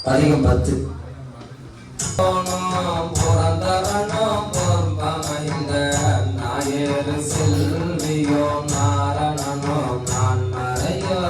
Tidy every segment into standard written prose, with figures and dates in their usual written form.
பதிகம் 10. புறந்தரனும் பொறுப்பமைந்த நாயரு செல்வியோ நாரணனும் நான் மறையோ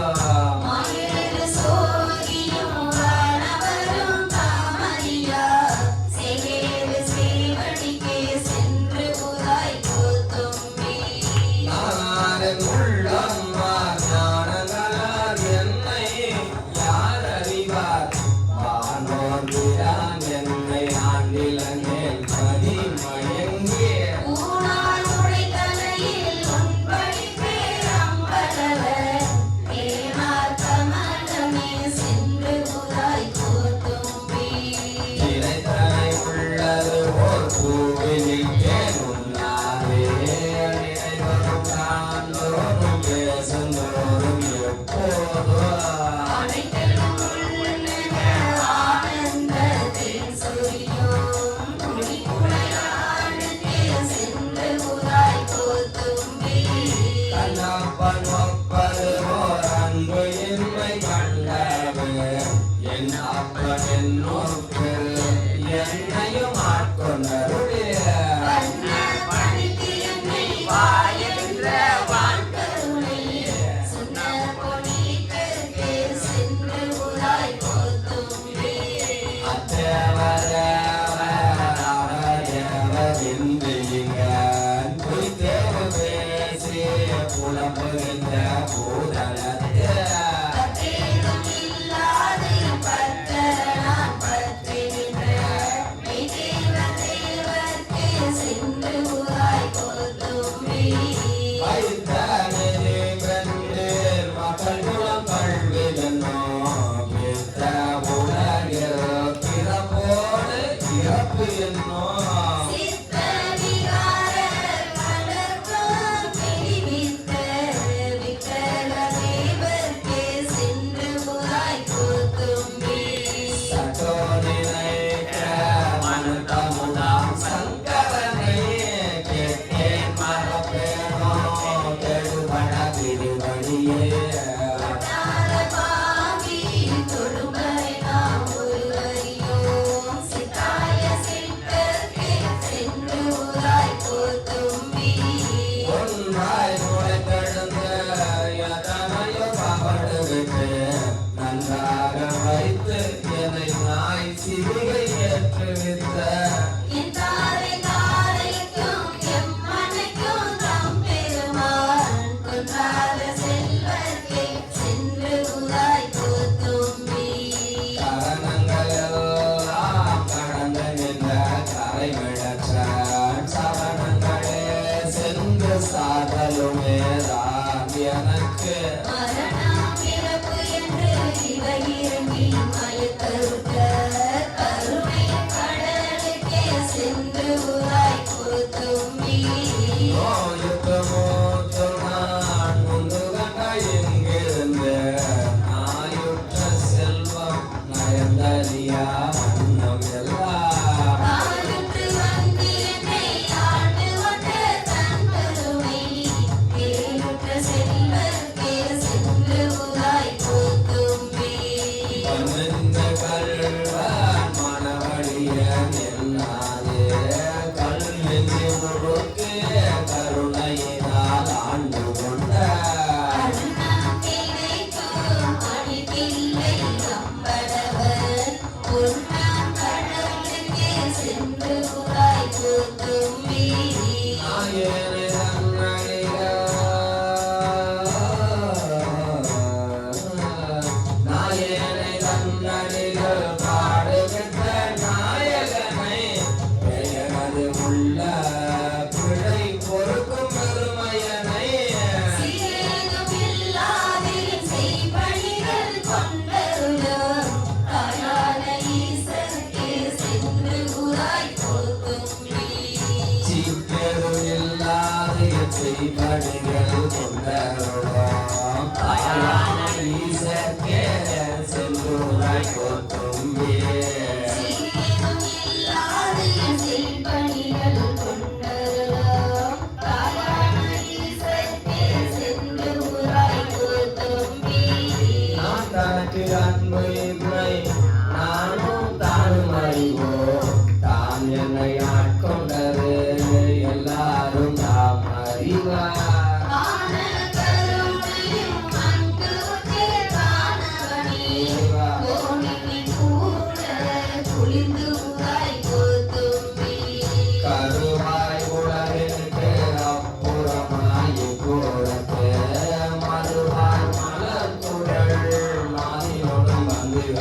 Tiran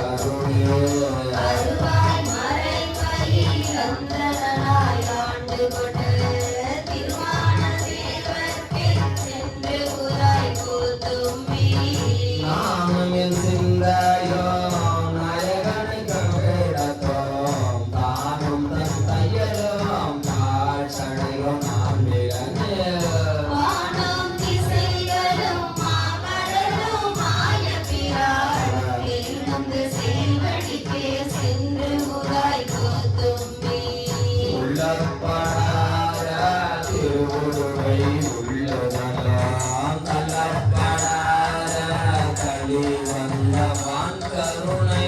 கருணே அருவாய் மறைமையில் அந்தணனாய் ஆண்டு கொண்டு திருவான தேவர்க்கில் சென்று உராய் கூத்தும்பி நானும் என் சிந்தையோ நாயகனை கவிடத்தோம் தானும் தன் தையலும் தாழ்சடையும் நான் மிகனே வானம் திசைகளும் மாமடலும் மாயப்பிராள் எழுந்து செல்வடிக்கே சென்று உராய் கூத்தும்பி உள்ளப்படாத திருவுருவை உள்ளதெல்லாம் தள்ளப்படாத களி வந்தவான் கருணை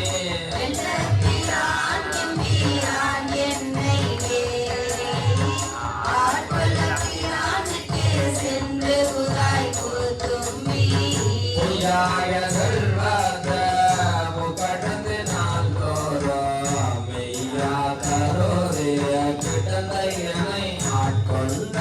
வெள்ளப்பிரான் எம்பிரான் என்னை வேறே ஆட்கொள்ள பிரானுக்கே சென்று உராய் கூத்தும்பி பொய்யாய செல்வத்த முகடந்து நான் தோறும் மெய்யா கருதிய கிடந்த என்னை ஆட்கொண்ட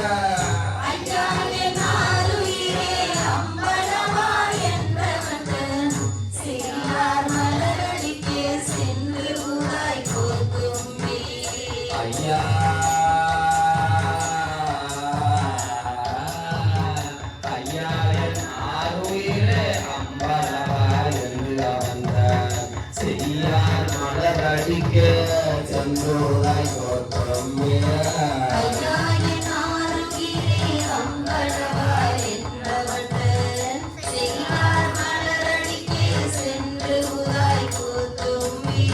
ஐயாவே நாருயிரே அம்பலவா என்றவன் சிறியார் மலரடிக்கே சென்று உராய் கூத்தும்பி ஐயா ஐயா என் ஆருயிரே அம்பலவா என்று வந்த செய்யார் மலரடிக்க சென்றோராய் கோத்தமே ஐயாவே நாருயிரே அம்பலவா என்றவன் சிறியார் மலரடிக்கே சென்று உராய் கூத்தும்பி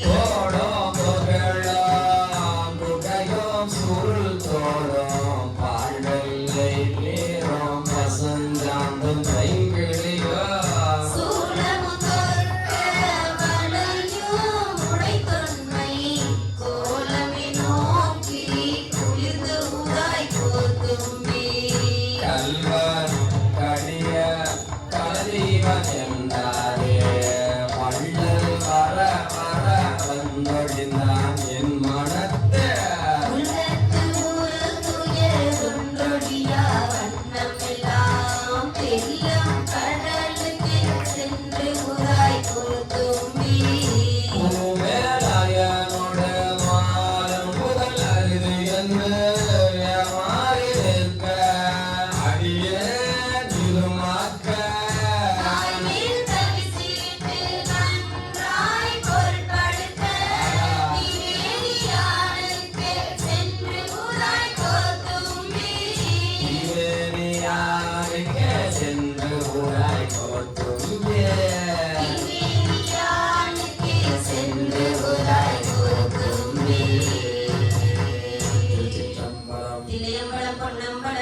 தோடும் புகழும் புகையும் சுருள் தோடும் பாழ்வெல்லை நீரும் பசுஞ்சாந்தும் பைங்கிளியோ சூலமுதொர்க்க வளையும் உடைத்தொன்மை கோலமே நோக்கி குளிர்ந்து உராய் கூத்தும்பி கல்வன் கடிய கலதீவன் என்றாரே வள்ளல் வர வர வந்தொழிந்தான் என் மனத்தே உள்ளத்து ஒரு துயரொன்றொழியா வண்ணமெல்லாம் தெல்லம் கடலுக்கு சென்று உராய் கூத்தும்பி பூமேலாயனோடு மாறும் புகழ் அரிது என்று ஏமாறி நிற்க அடியே